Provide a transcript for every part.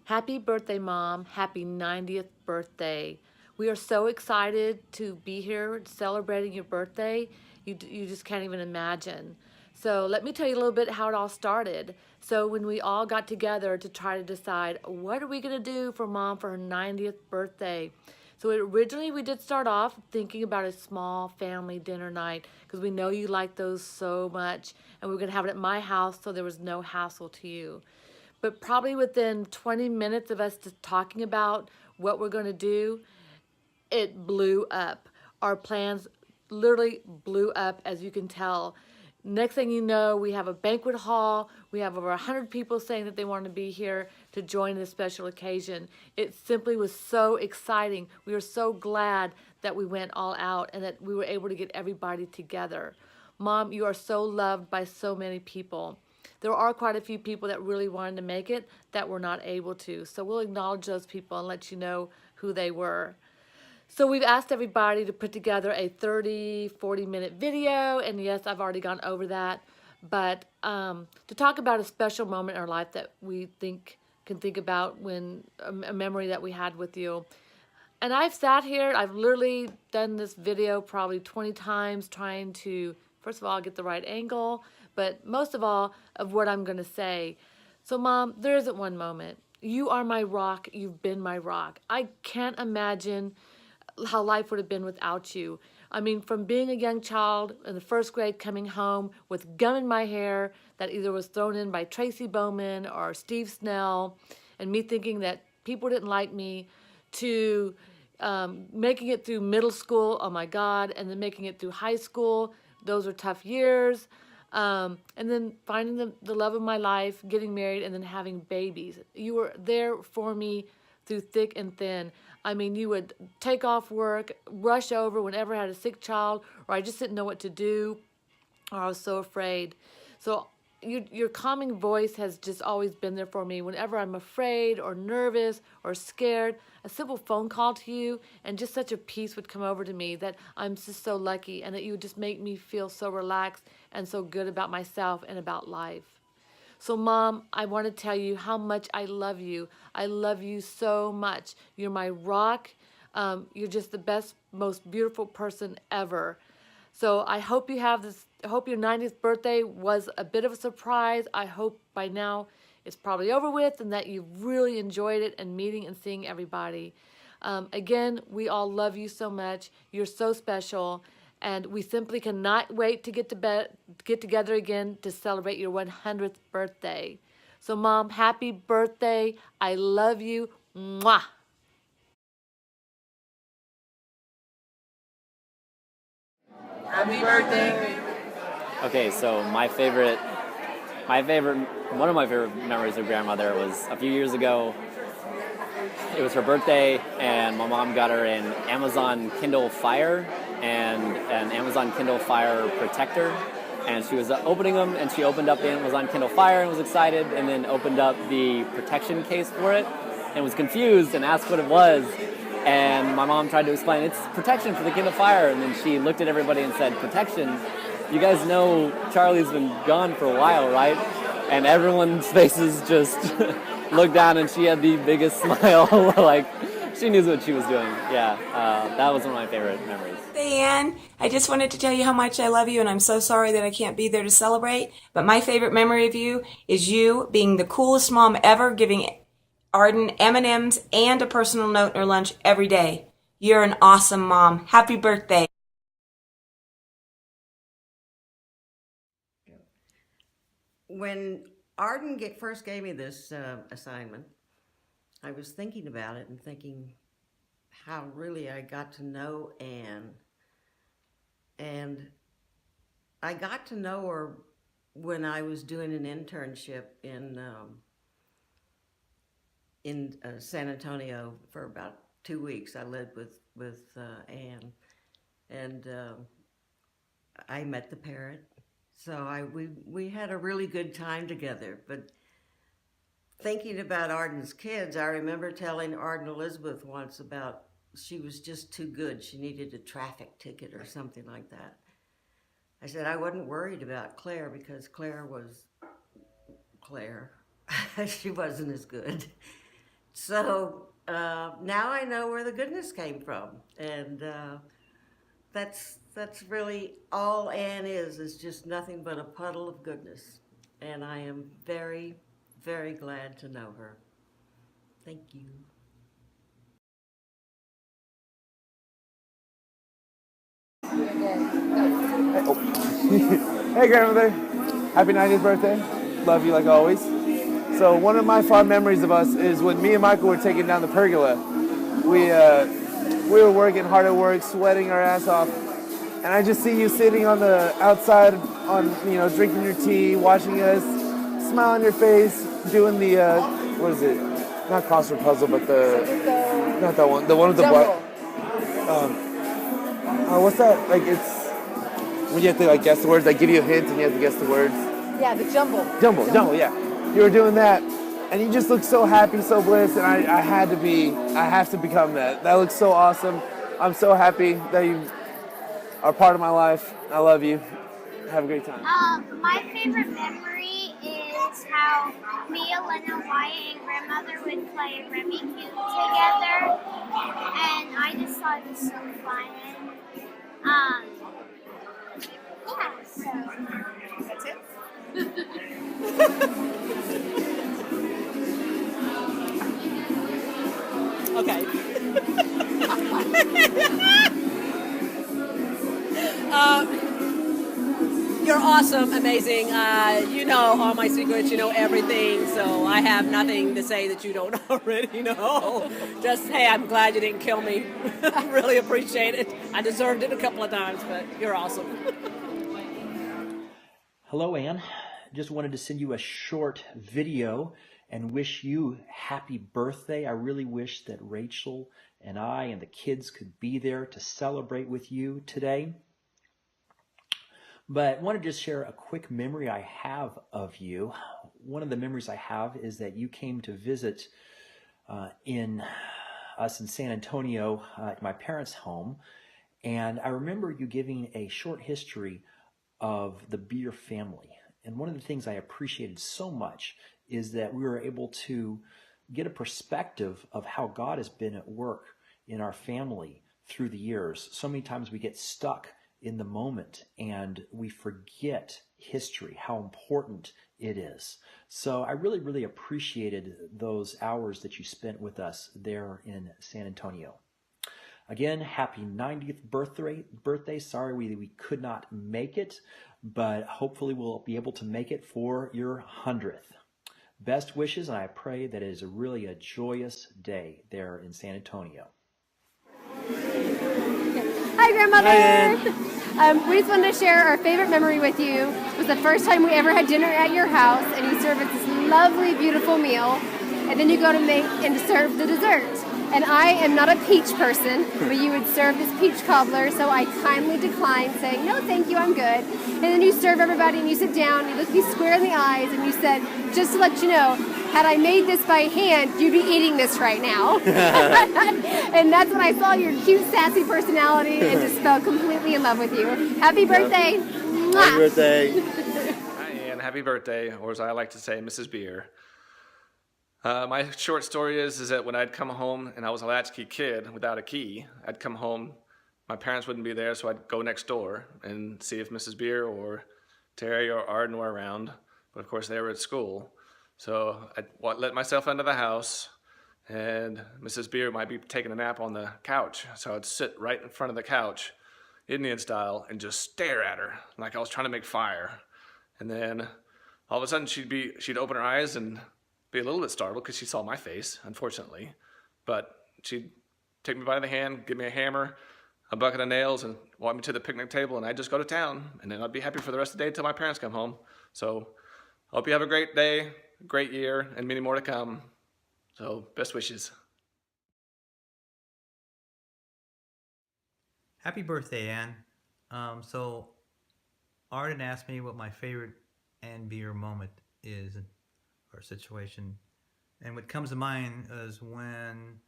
Happy birthday, Mom. Happy 90th birthday. We are so excited to be here celebrating your birthday. You just can't even imagine. So let me tell you a little bit how it all started. So when we all got together to try to decide what are we going to do for Mom for her 90th birthday. So originally we did start off thinking about a small family dinner night because we know you like those so much, and we were going to have it at my house so there was no hassle to you. But probably within 20 minutes of us just talking about what we're going to do, it blew up. Our plans literally blew up, as you can tell. Next thing you know, we have a banquet hall. We have over 100 people saying that they want to be here to join this special occasion. It simply was so exciting. We were so glad that we went all out and that we were able to get everybody together. Mom, you are so loved by so many people. There are quite a few people that really wanted to make it that were not able to. So we'll acknowledge those people and let you know who they were. So we've asked everybody to put together a 30, 40-minute video. And yes, I've already gone over that. But to talk about a special moment in our life that we can think about when a memory that we had with you. And I've sat here, I've literally done this video probably 20 times trying to, first of all, get the right angle, but most of all, of what I'm going to say. So, Mom, there isn't one moment. You are my rock. You've been my rock. I can't imagine how life would have been without you. I mean, from being a young child in the first grade, coming home with gum in my hair that either was thrown in by Tracy Bowman or Steve Snell, and me thinking that people didn't like me, to making it through middle school, oh my God, and then making it through high school. Those are tough years. And then finding the love of my life, getting married, and then having babies. You were there for me through thick and thin. I mean, you would take off work, rush over whenever I had a sick child, or I just didn't know what to do, or I was so afraid. So your calming voice has just always been there for me. Whenever I'm afraid or nervous or scared, a simple phone call to you and just such a peace would come over to me that I'm just so lucky, and that you would just make me feel so relaxed and so good about myself and about life. So, Mom, I want to tell you how much I love you. I love you so much. You're my rock. You're just the best, most beautiful person ever. So I hope you have this. I hope your 90th birthday was a bit of a surprise. I hope by now it's probably over with and that you've really enjoyed it and meeting and seeing everybody. Again, we all love you so much. You're so special. And we simply cannot wait to get together again to celebrate your 100th birthday. So, Mom, happy birthday. I love you. Mwah. Happy birthday. Okay, so one of my favorite memories of grandmother was a few years ago. It was her birthday, and my mom got her an Amazon Kindle Fire and an Amazon Kindle Fire protector. And she was opening them, and she opened up the Amazon Kindle Fire and was excited, and then opened up the protection case for it and was confused and asked what it was. And my mom tried to explain, it's protection for the Kindle Fire. And then she looked at everybody and said, protection? You guys know Charlie's been gone for a while, right? And everyone's faces just looked down, and she had the biggest smile, like she knew what she was doing. Yeah, that was one of my favorite memories. Hey, Ann, I just wanted to tell you how much I love you, and I'm so sorry that I can't be there to celebrate. But my favorite memory of you is you being the coolest mom ever, giving Arden M&Ms and a personal note in her lunch every day. You're an awesome mom. Happy birthday. When Arden first gave me this assignment, I was thinking about it and thinking how really I got to know Anne. And I got to know her when I was doing an internship in San Antonio for about 2 weeks. I lived with Anne, and I met the parrot. So we had a really good time together. But thinking about Arden's kids, I remember telling Arden Elizabeth once about she was just too good. She needed a traffic ticket or something like that. I said I wasn't worried about Claire because Claire was Claire. She wasn't as good. So now I know where the goodness came from, and that's really all Anne is just nothing but a puddle of goodness. And I am very, very glad to know her. Thank you. Hey, grandmother. Happy 90th birthday. Love you like always. So one of my fond memories of us is when me and Michael were taking down the pergola. We were working hard at work, sweating our ass off, and I just see you sitting on the outside, drinking your tea, watching us, smile on your face, doing the what is it? Not crossword puzzle, but not that one. The one with the black. What's that? Like it's when you have to like guess the words. They give you a hint and you have to guess the words. Yeah, the jumble. Jumble, yeah. You were doing that, and you just looked so happy, so blessed, and I have to become that. That looks so awesome. I'm so happy that you are part of my life. I love you. Have a great time. My favorite memory is how me, Elena, Wyatt, and grandmother would play Rummy Cube together, and I just thought it was so fun. Yeah, so that's it. Okay. You're awesome, amazing. You know all my secrets, you know everything, so I have nothing to say that you don't already know. Just, hey, I'm glad you didn't kill me. I really appreciate it. I deserved it a couple of times, but you're awesome. Hello, Anne. Just wanted to send you a short video and wish you happy birthday. I really wish that Rachel and I and the kids could be there to celebrate with you today. But I want to just share a quick memory I have of you. One of the memories I have is that you came to visit in San Antonio at my parents' home. And I remember you giving a short history of the Beere family. And one of the things I appreciated so much is that we were able to get a perspective of how God has been at work in our family through the years. So many times we get stuck in the moment and we forget history, how important it is. So I really, really appreciated those hours that you spent with us there in San Antonio. Again, happy 90th birthday. Sorry we could not make it, but hopefully we'll be able to make it for your 100th. Best wishes, and I pray that it is really a joyous day there in San Antonio. Hi, Grandmother. We just wanted to share our favorite memory with you. It was the first time we ever had dinner at your house, and you served us this lovely, beautiful meal, and then you go to make and to serve the dessert. And I am not a peach person, but you would serve this peach cobbler, so I kindly declined, saying, no, thank you, I'm good. And then you serve everybody, and you sit down, you look me square in the eyes, and you said, just to let you know, had I made this by hand, you'd be eating this right now. And that's when I saw your cute, sassy personality and just fell completely in love with you. Happy birthday. Mwah. Happy birthday. Hi, Ann. Happy birthday, or as I like to say, Mrs. Beere. My short story is that when I'd come home and I was a latchkey kid without a key, I'd come home, my parents wouldn't be there, so I'd go next door and see if Mrs. Beere or Terry or Arden were around. But of course they were at school. So I'd let myself into the house, and Mrs. Beere might be taking a nap on the couch. So I'd sit right in front of the couch, Indian style, and just stare at her like I was trying to make fire. And then all of a sudden she'd open her eyes and be a little bit startled because she saw my face, unfortunately. But she'd take me by the hand, give me a hammer, a bucket of nails, and walk me to the picnic table, and I'd just go to town. And then I'd be happy for the rest of the day until my parents come home. So hope you have a great day, great year, and many more to come. So best wishes. Happy birthday, Ann. So Arden asked me what my favorite Ann Beere moment is, or situation. And what comes to mind is when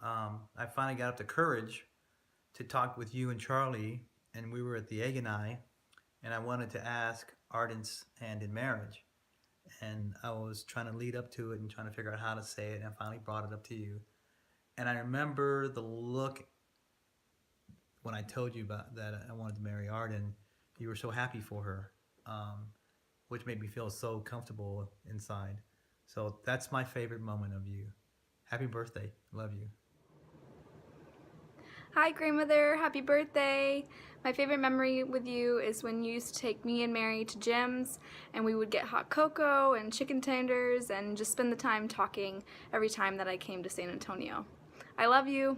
I finally got up the courage to talk with you and Charlie, and we were at the Egg and I wanted to ask Arden's hand in marriage. and I was trying to lead up to it and trying to figure out how to say it, and I finally brought it up to you. And I remember the look when I told you about that I wanted to marry Arden. You were so happy for her, which made me feel so comfortable inside. So that's my favorite moment of you. Happy birthday. Love you. Hi, grandmother. Happy birthday. My favorite memory with you is when you used to take me and Mary to Jim's and we would get hot cocoa and chicken tenders and just spend the time talking every time that I came to San Antonio. I love you.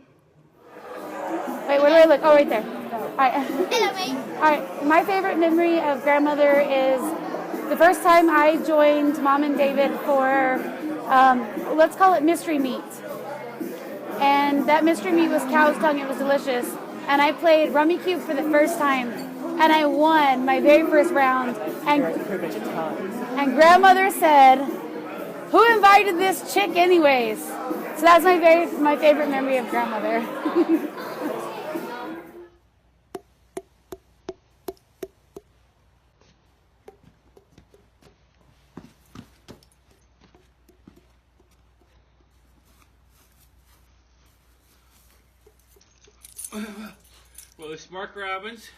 Wait, where do I look? Oh, right there. All right. Hello, mate. All right. My favorite memory of grandmother is the first time I joined Mom and David for, let's call it mystery meat. And that mystery meat was cow's tongue. It was delicious. And I played Rummy Cube for the first time. And I won my very first round. And grandmother said, "Who invited this chick anyways?" So that's my favorite memory of grandmother. Well, it's Mark Robbins.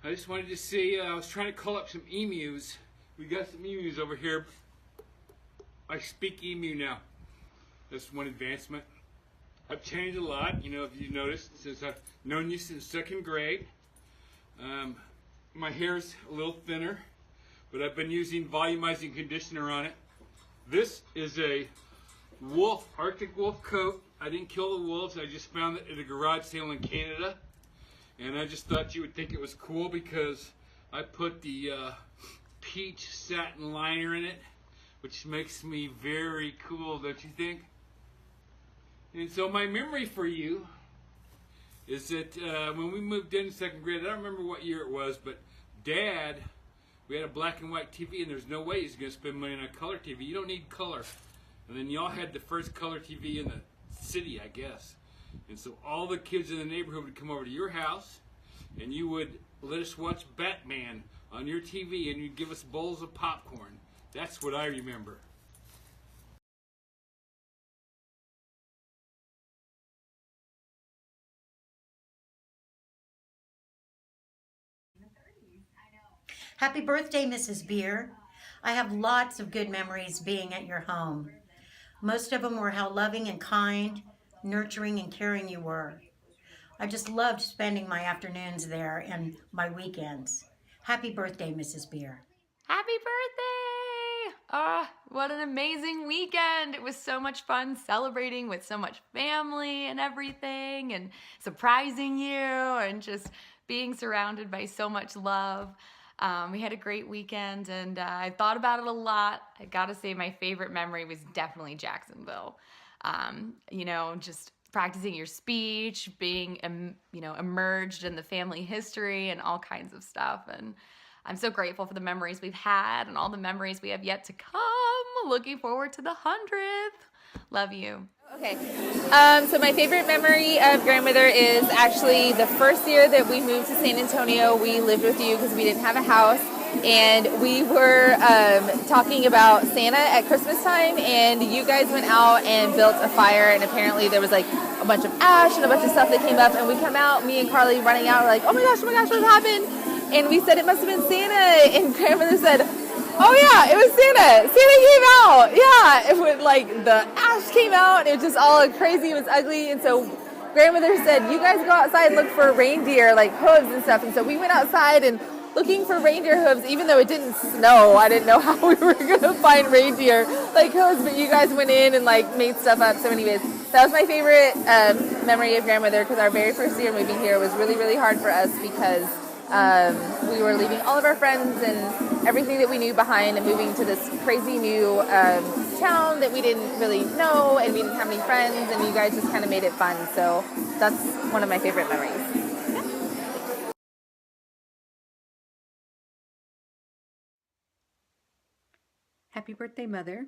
I just wanted to see, I was trying to call up some emus. We got some emus over here. I speak emu now. That's one advancement. I've changed a lot, you know, if you noticed, since I've known you since second grade. My hair's a little thinner, but I've been using volumizing conditioner on it. This is a wolf, Arctic wolf coat. I didn't kill the wolves, I just found it at a garage sale in Canada. And I just thought you would think it was cool because I put the peach satin liner in it, which makes me very cool, don't you think? And so my memory for you is that when we moved in second grade, I don't remember what year it was, but Dad, we had a black and white TV, and there's no way he's going to spend money on a color TV. You don't need color. And then y'all had the first color TV in the city, I guess. And so all the kids in the neighborhood would come over to your house, and you would let us watch Batman on your TV, and you'd give us bowls of popcorn. That's what I remember. Happy birthday, Mrs. Beere. I have lots of good memories being at your home. Most of them were how loving and kind, nurturing and caring you were. I just loved spending my afternoons there and my weekends. Happy birthday, Mrs. Beere. Happy birthday! Ah, what an amazing weekend. It was so much fun celebrating with so much family and everything and surprising you and just being surrounded by so much love. We had a great weekend and I thought about it a lot. I gotta say my favorite memory was definitely Jacksonville. Just practicing your speech, being, immersed in the family history and all kinds of stuff. And I'm so grateful for the memories we've had and all the memories we have yet to come. Looking forward to the 100th. Love you. Okay, so my favorite memory of grandmother is actually the first year that we moved to San Antonio. We lived with you because we didn't have a house, and we were talking about Santa at Christmas time, and you guys went out and built a fire, and apparently there was like a bunch of ash and a bunch of stuff that came up, and we come out, me and Carly running out, like, oh my gosh, what happened? And we said it must have been Santa, and grandmother said, oh yeah, it was Santa. Santa came out. Yeah, it would, like, the ash came out. It was just all crazy. It was ugly. And so grandmother said, you guys go outside and look for reindeer, like hooves and stuff. And so we went outside and looking for reindeer hooves, even though it didn't snow. I didn't know how we were going to find reindeer, like, hooves. But you guys went in and, like, made stuff up. So anyways, that was my favorite memory of grandmother, because our very first year moving here was really, really hard for us because we were leaving all of our friends and everything that we knew behind and moving to this crazy new town that we didn't really know, and we didn't have any friends, and you guys just kind of made it fun. So that's one of my favorite memories. Happy birthday, Mother.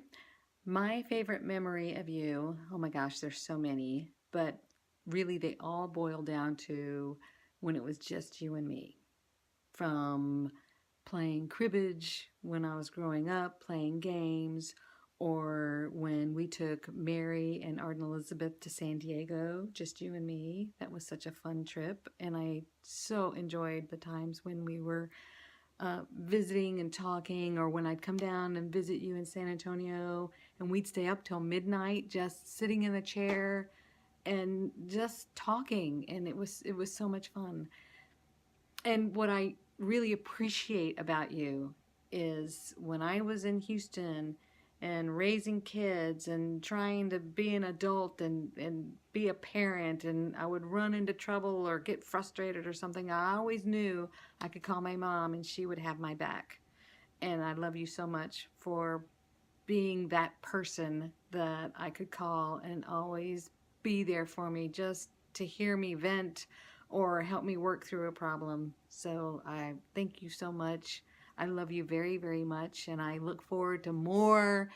My favorite memory of you, oh my gosh, there's so many, but really they all boil down to when it was just you and me. From playing cribbage when I was growing up, playing games, or when we took Mary and Arden Elizabeth to San Diego, just you and me. That was such a fun trip, and I so enjoyed the times when we were visiting and talking, or when I'd come down and visit you in San Antonio, and we'd stay up till midnight just sitting in the chair and just talking, and it was so much fun. And what I really appreciate about you is when I was in Houston and raising kids and trying to be an adult and be a parent, and I would run into trouble or get frustrated or something, I always knew I could call my mom and she would have my back. And I love you so much for being that person that I could call and always be there for me, just to hear me vent or help me work through a problem. So I thank you so much. I love you very, very much, and I look forward to more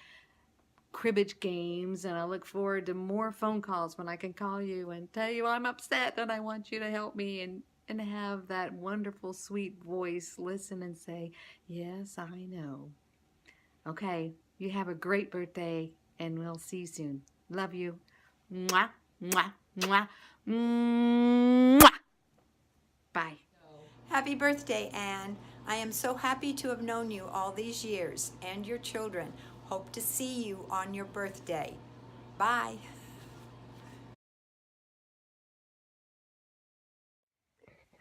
cribbage games, and I look forward to more phone calls when I can call you and tell you I'm upset and I want you to help me, and have that wonderful, sweet voice listen and say, yes, I know. Okay, you have a great birthday, and we'll see you soon. Love you. Mwah, mwah, mwah, mwah. Bye. Happy birthday, Anne. I am so happy to have known you all these years and your children. Hope to see you on your birthday. Bye.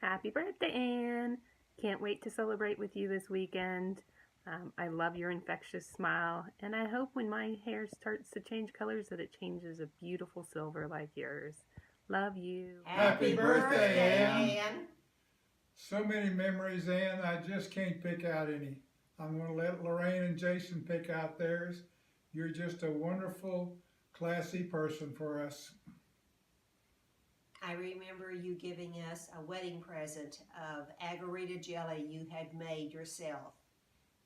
Happy birthday, Anne. Can't wait to celebrate with you this weekend. I love your infectious smile, and I hope when my hair starts to change colors that it changes a beautiful silver like yours. Love you. Happy birthday, Anne. So many memories, Anne, I just can't pick out any. I'm going to let Lorraine and Jason pick out theirs. You're just a wonderful, classy person for us. I remember you giving us a wedding present of agarita jelly you had made yourself.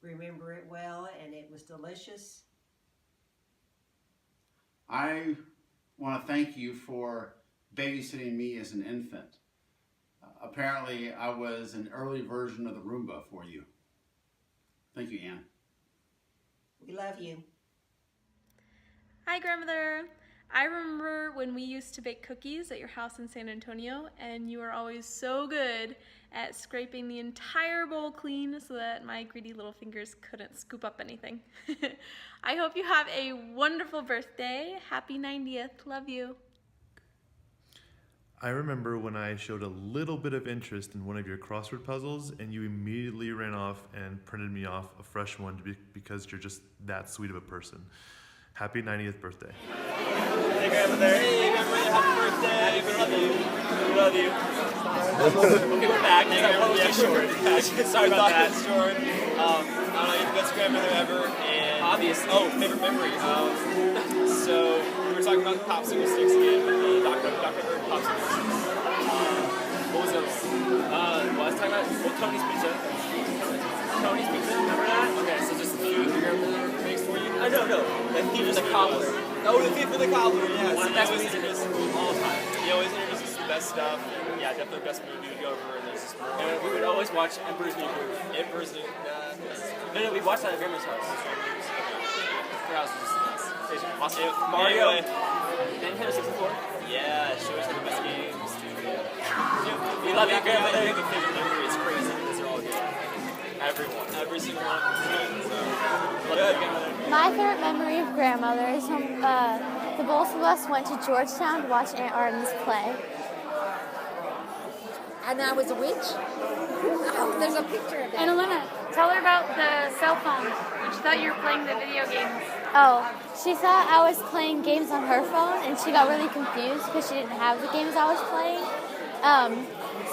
Remember it well, and it was delicious. I want to thank you for babysitting me as an infant. Apparently, I was an early version of the Roomba for you. Thank you, Anne. We love you. Hi, Grandmother. I remember when we used to bake cookies at your house in San Antonio, and you were always so good at scraping the entire bowl clean so that my greedy little fingers couldn't scoop up anything. I hope you have a wonderful birthday. Happy 90th. Love you. I remember when I showed a little bit of interest in one of your crossword puzzles, and you immediately ran off and printed me off a fresh one because you're just that sweet of a person. Happy 90th birthday. Hey, Grandmother. Hey, Grandmother. Happy birthday. We love you. We love you. Okay, we're back. Yeah, short. Sorry about that. Short. I don't know, you're the best grandmother ever. And obviously, favorite memory. So we were talking about the popsicle sticks again. The Dr. Bird popsicle sticks. What was the other one? I was talking about Tony's Pizza. Tony's Pizza, remember that? Okay, so just a few your grandmother makes for you? No. The thief and the cobbler. Oh, the thief and the cobbler, yes. One of the best introduces all the time. He always introduces the best stuff. And yeah, definitely the best movie to go over. And there's just more. And we would always watch Emperor's New Groove. Emperor's New No, we watched that at Grandma's house. Her house was just nice. Awesome. Mario. Nintendo 64? Yeah, it shows the best games too. Yeah. We love you, Grandmother. I think the favorite memory is crazy because they're all good. Everyone. Every single one of them. So, love you, Grandmother. My favorite memory of grandmother is when the both of us went to Georgetown to watch Aunt Arden's play. And I was a witch? Oh, there's a picture of that. And Elena, tell her about the cell phone. She thought you were playing the video games. Oh, she thought I was playing games on her phone, and she got really confused because she didn't have the games I was playing.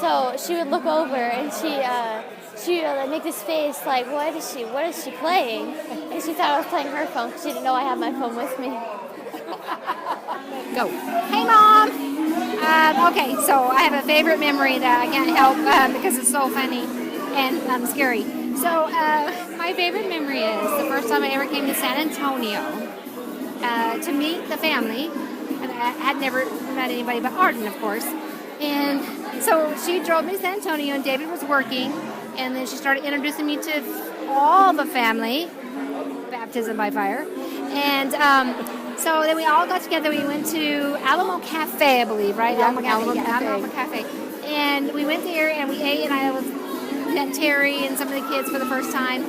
So she would look over, and she would make this face like, what is she playing? And she thought I was playing her phone because she didn't know I had my phone with me. Go. Hey, Mom! Okay, so I have a favorite memory that I can't help because it's so funny and scary. So my favorite memory is the first time I ever came to San Antonio to meet the family. And I had never met anybody but Arden, of course. And so she drove me to San Antonio, and David was working. And then she started introducing me to all the family, baptism by fire. And so then we all got together. We went to Alamo Cafe, I believe, right? Yeah, Alamo Alamo Cafe. Cafe. Alamo Cafe. And we went there and we ate, and I met Terry and some of the kids for the first time.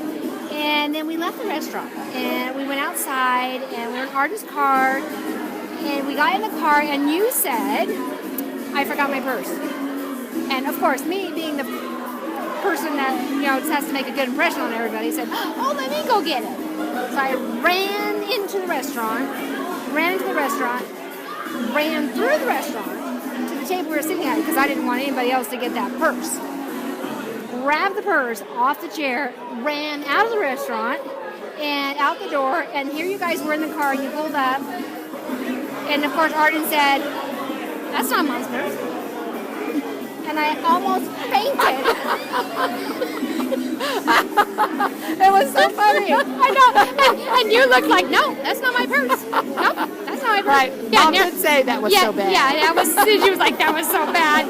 And then we left the restaurant and we went outside and we were in Arden's car. And we got in the car and you said, I forgot my purse. And of course, me being the person that, just has to make a good impression on everybody, said, oh, let me go get it. So I ran into the restaurant, ran through the restaurant to the table we were sitting at because I didn't want anybody else to get that purse. Grabbed the purse off the chair, ran out of the restaurant and out the door, and here you guys were in the car, you pulled up, and of course Arden said, that's not Mom's purse. And I almost fainted. It was so funny. I know. And you looked like, no, that's not my purse. Nope, that's not my purse. Right. Mom did say that was so bad. Yeah, she was like, that was so bad.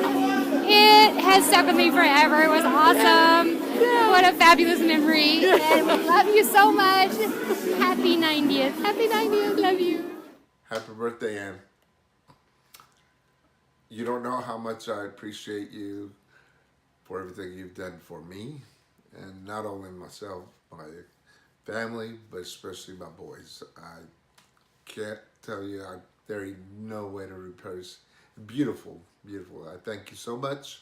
It has stuck with me forever. It was awesome. What a fabulous memory. And we love you so much. Happy 90th. Happy 90th. Love you. Happy birthday, Ann. You don't know how much I appreciate you for everything you've done for me, and not only myself, my family, but especially my boys. I can't tell you, there is no way to replace. Beautiful, beautiful. I thank you so much,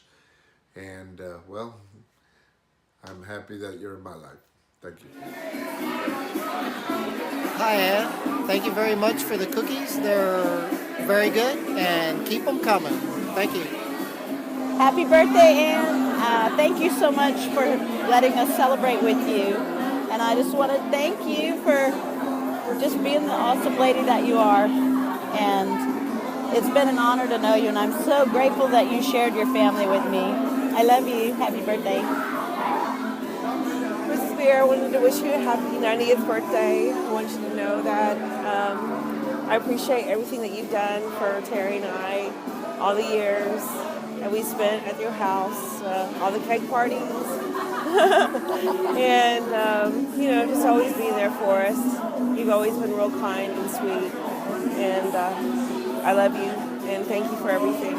and well, I'm happy that you're in my life. Thank you. Hi, Ann. Thank you very much for the cookies. They're very good, and keep them coming. Thank you. Happy birthday, Ann. Thank you so much for letting us celebrate with you. And I just want to thank you for just being the awesome lady that you are. And it's been an honor to know you, and I'm so grateful that you shared your family with me. I love you. Happy birthday. Mrs. Beere, I wanted to wish you a happy 90th birthday. I want you to know that I appreciate everything that you've done for Terry and I, all the years that we spent at your house, all the cake parties, and just always being there for us. You've always been real kind and sweet, and I love you, and thank you for everything.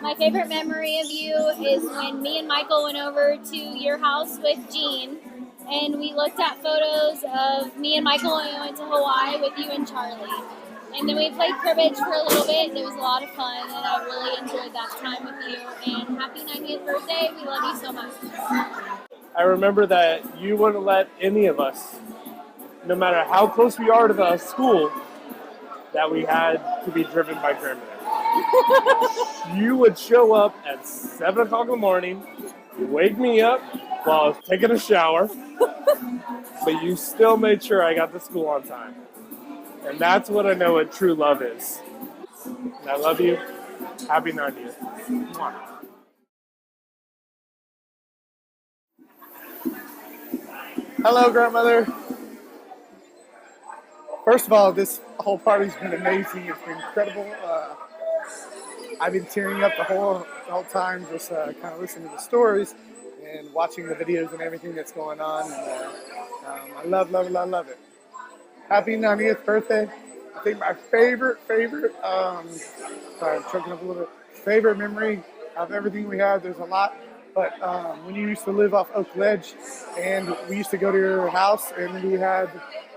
My favorite memory of you is when me and Michael went over to your house with Jean, and we looked at photos of me and Michael when we went to Hawaii with you and Charlie. And then we played cribbage for a little bit, and it was a lot of fun, and I really enjoyed that time with you. And happy 90th birthday. We love you so much. I remember that you wouldn't let any of us, no matter how close we are to the school, that we had to be driven by grandmother. You would show up at 7 o'clock in the morning, wake me up while I was taking a shower, but you still made sure I got to school on time. And that's what I know what true love is. And I love you. Happy 90th. Mwah. Hello, grandmother. First of all, this whole party's been amazing. It's been incredible. I've been tearing up the whole time, just kind of listening to the stories and watching the videos and everything that's going on. And I love it. Happy 90th birthday. I think my favorite, sorry, I'm choking up a little bit, favorite memory of everything we had, there's a lot, but when you used to live off Oak Ledge, and we used to go to your house, and we had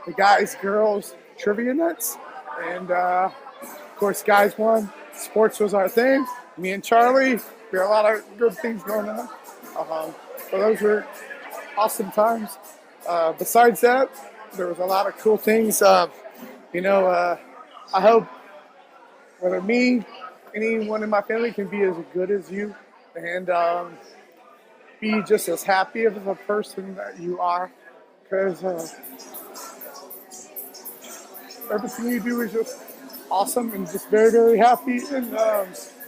the guys, girls, trivia nights, and of course, guys won. Sports was our thing. Me and Charlie, we had a lot of good things going on. So those were awesome times. Besides that, there was a lot of cool things. I hope whether me, anyone in my family can be as good as you and be just as happy of a person that you are, because everything you do is just awesome and just very, very happy, and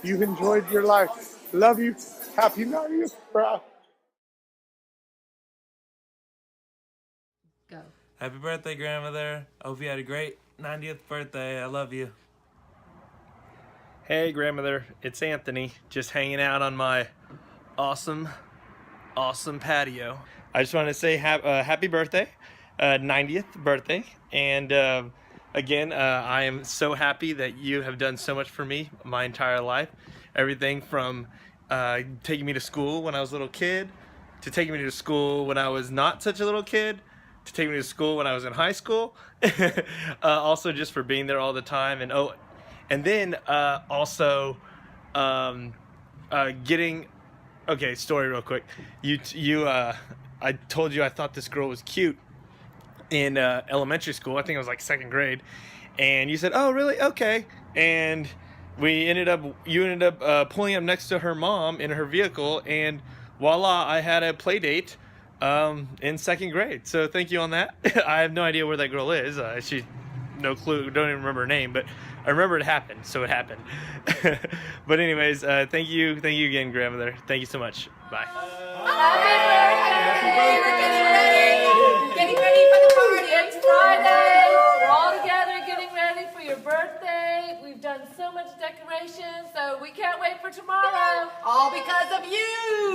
you've enjoyed your life. Love you. Happy 90th, bro. Go. Happy birthday, grandmother. I hope you had a great 90th birthday. I love you. Hey grandmother, it's Anthony, just hanging out on my awesome awesome patio. I just want to say happy birthday, 90th birthday. And again, I am so happy that you have done so much for me my entire life. Everything from taking me to school when I was a little kid, to taking me to school when I was not such a little kid, to taking me to school when I was in high school. Also just for being there all the time. And then also getting, okay, story real quick. I told you I thought this girl was cute in elementary school. I think it was like second grade. And you said, oh, really? Okay. And you ended up pulling up next to her mom in her vehicle, and voila, I had a play date in second grade. So thank you on that. I have no idea where that girl is. No clue, don't even remember her name, but I remember it happened, so it happened. But anyways, thank you again, grandmother. Thank you so much. Bye. Getting ready for the party. It's Friday. We're all together getting ready for your birthday. We've done so much decoration, so we can't wait for tomorrow. All because of you.